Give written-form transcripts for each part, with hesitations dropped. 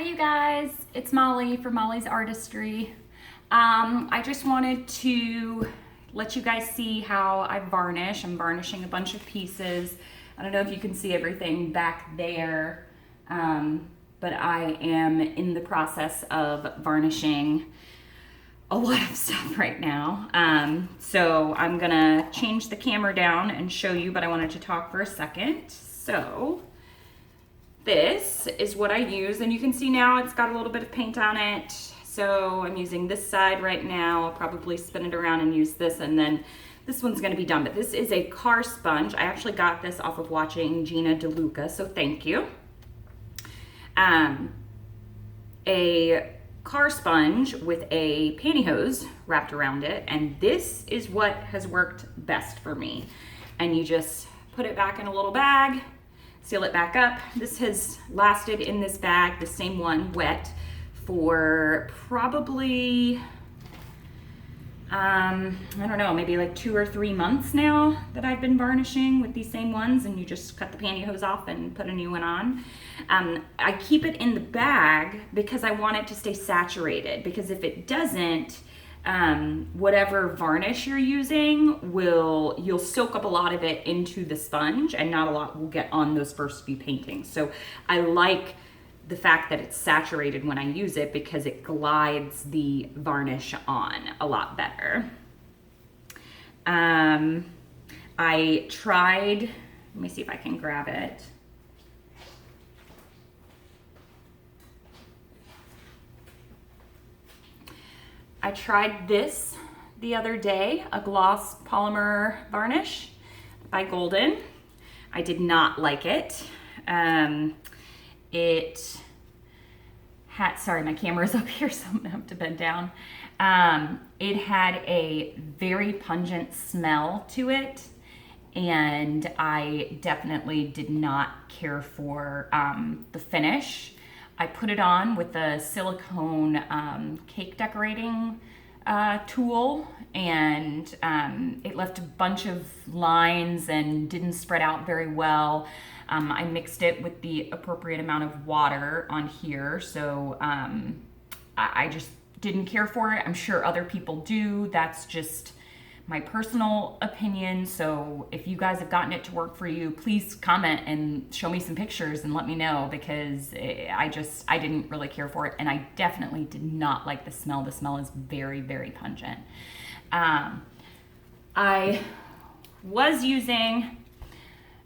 Hi you guys, it's Molly from Molly's Artistry. I just wanted to let you guys see how I varnish. I'm varnishing a bunch of pieces. I don't know if you can see everything back there, but I am in the process of varnishing a lot of stuff right now. So I'm gonna change the camera down and show you, but I wanted to talk for a second. So this is what I use, and you can see now it's got a little bit of paint on it. So I'm using this side right now. I'll probably spin it around and use this, and then this one's gonna be done. But this is a car sponge. I actually got this off of watching Gina deluca, so thank you. A car sponge with a pantyhose wrapped around it, and this is what has worked best for me. And you just put it back in a little bag, seal it back up. This has lasted in this bag, the same one, wet, for probably, I don't know, maybe like 2 or 3 months now that I've been varnishing with these same ones, and you just cut the pantyhose off and put a new one on. I keep it in the bag because I want it to stay saturated, because if it doesn't, whatever varnish you're using you'll soak up a lot of it into the sponge, and not a lot will get on those first few paintings. So I like the fact that it's saturated when I use it, because it glides the varnish on a lot better. I tried, let me see if I can grab it. I tried this the other day, a gloss polymer varnish by Golden. I did not like it. It had, sorry, my camera's up here, so I'm gonna have to bend down. It had a very pungent smell to it, and I definitely did not care for the finish. I put it on with a silicone cake decorating tool, and it left a bunch of lines and didn't spread out very well. I mixed it with the appropriate amount of water on here, so I just didn't care for it. I'm sure other people do. That's just my personal opinion. So if you guys have gotten it to work for you, please comment and show me some pictures and let me know, because I didn't really care for it, and I definitely did not like the smell. The smell is very, very pungent. I was using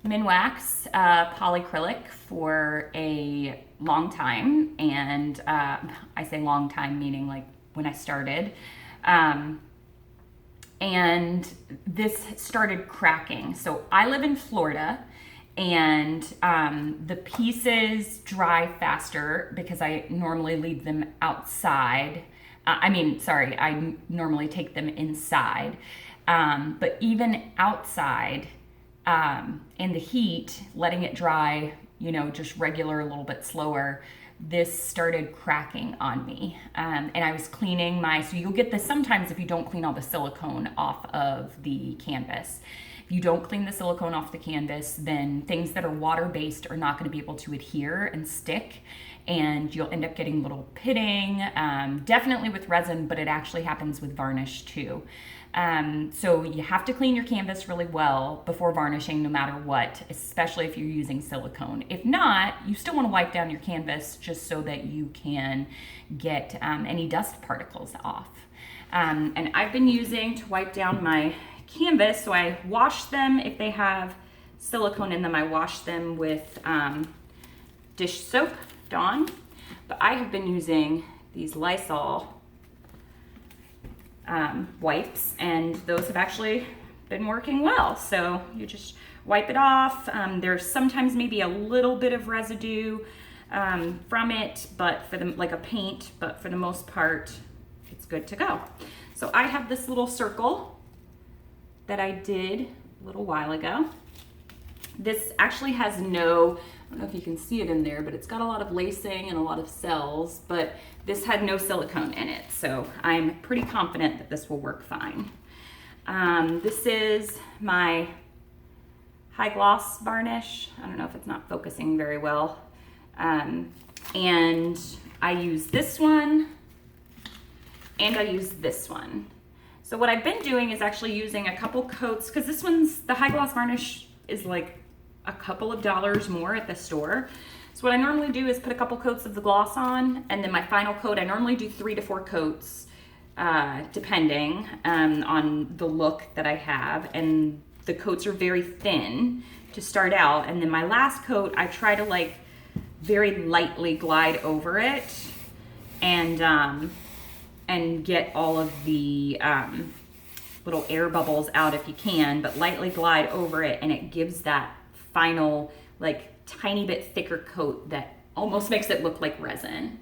Minwax polyacrylic for a long time, and I say long time meaning like when I started. And this started cracking. So I live in Florida, and the pieces dry faster because I normally leave them outside. I normally take them inside. But even outside, in the heat, letting it dry, just regular, a little bit slower, this started cracking on me. And I was cleaning so you'll get this sometimes if you don't clean all the silicone off of the canvas. If you don't clean the silicone off the canvas, then things that are water-based are not going to be able to adhere and stick, and you'll end up getting little pitting, definitely with resin, but it actually happens with varnish too. So you have to clean your canvas really well before varnishing, no matter what, especially if you're using silicone. If not, you still want to wipe down your canvas just so that you can get any dust particles off. And I've been using to wipe down my canvas, so I wash them. If they have silicone in them, I wash them with dish soap, Dawn. But I have been using these Lysol wipes, and those have actually been working well. So you just wipe it off. There's sometimes maybe a little bit of residue from it, but like a paint, but for the most part, it's good to go. So I have this little circle that I did a little while ago. This actually has I don't know if you can see it in there, but it's got a lot of lacing and a lot of cells, but this had no silicone in it. So I'm pretty confident that this will work fine. This is my high gloss varnish. I don't know if it's not focusing very well. And I use this one and I use this one. So what I've been doing is actually using a couple coats, because this one's, the high gloss varnish is like a couple of dollars more at the store. So what I normally do is put a couple coats of the gloss on, and then my final coat, I normally do 3 to 4 coats, depending on the look that I have. And the coats are very thin to start out. And then my last coat, I try to like very lightly glide over it and get all of the little air bubbles out if you can, but lightly glide over it, and it gives that final like tiny bit thicker coat that almost makes it look like resin.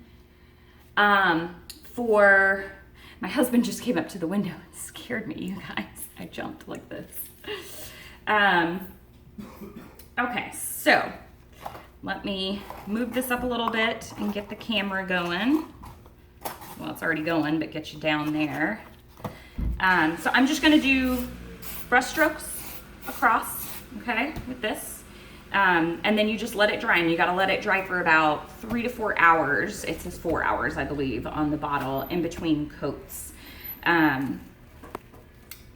For my husband just came up to the window and scared me, you guys. I jumped like this. Okay, so let me move this up a little bit and get the camera going. Well, it's already going, but get you down there. So I'm just gonna do brush strokes across, okay, with this. And then you just let it dry, and you gotta let it dry for about 3 to 4 hours. It says 4 hours, I believe, on the bottle in between coats. And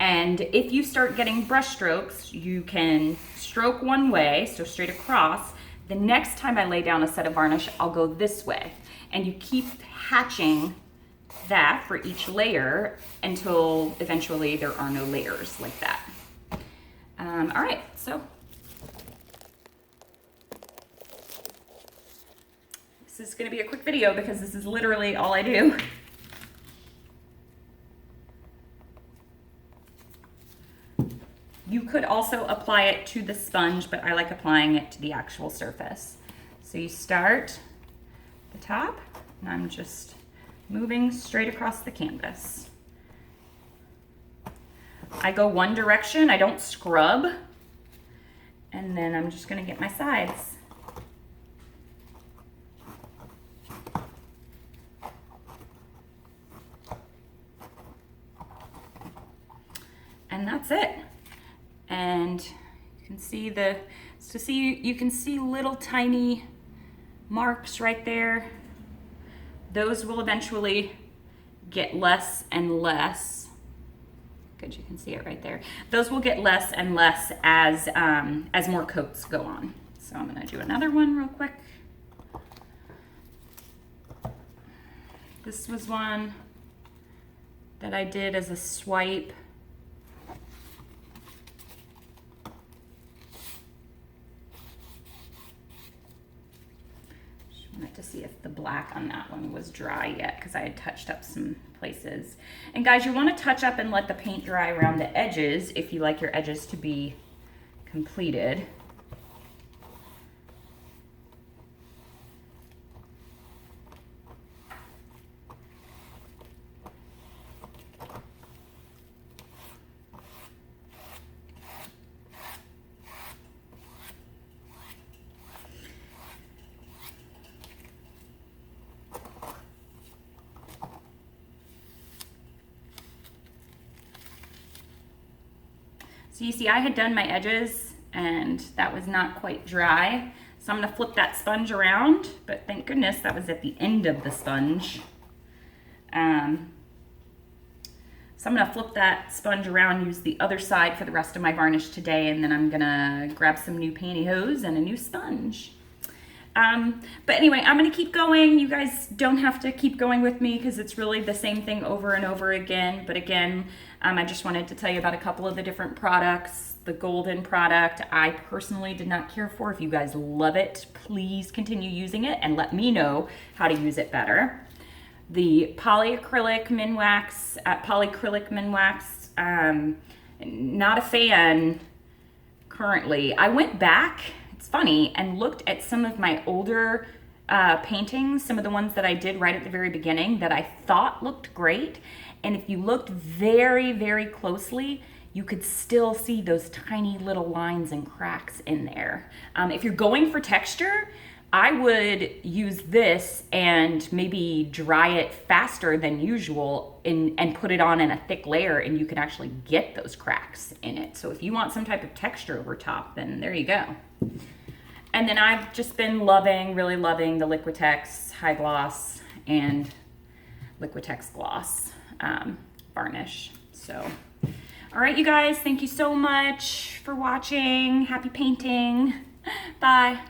if you start getting brush strokes, you can stroke one way, so straight across. The next time I lay down a set of varnish, I'll go this way. And you keep hatching that for each layer until eventually there are no layers like that. All right, so this is gonna be a quick video because this is literally all I do. You could also apply it to the sponge, but I like applying it to the actual surface. So you start at the top, and I'm just moving straight across the canvas. I go one direction, I don't scrub, and then I'm just gonna get my sides. And that's it. And you can see you can see little tiny marks right there. Those will eventually get less and less. Good, you can see it right there. Those will get less and less as more coats go on. So I'm gonna do another one real quick. This was one that I did as a swipe. To see if the black on that one was dry yet, because I had touched up some places. And guys, you want to touch up and let the paint dry around the edges if you like your edges to be completed. So you see I had done my edges and that was not quite dry. So I'm gonna flip that sponge around, but thank goodness that was at the end of the sponge. So I'm gonna flip that sponge around, use the other side for the rest of my varnish today, and then I'm gonna grab some new pantyhose and a new sponge. But anyway, I'm gonna keep going. You guys don't have to keep going with me because it's really the same thing over and over again. But again, I just wanted to tell you about a couple of the different products. The golden product, I personally did not care for. If you guys love it, please continue using it and let me know how to use it better. The polyacrylic Minwax, not a fan currently. I went back, it's funny, and looked at some of my older paintings, some of the ones that I did right at the very beginning that I thought looked great. And if you looked very, very closely, you could still see those tiny little lines and cracks in there. If you're going for texture, I would use this and maybe dry it faster than usual and put it on in a thick layer, and you can actually get those cracks in it. So if you want some type of texture over top, then there you go. And then I've just been really loving the Liquitex High Gloss and Liquitex Gloss varnish. So, all right, you guys, thank you so much for watching. Happy painting. Bye.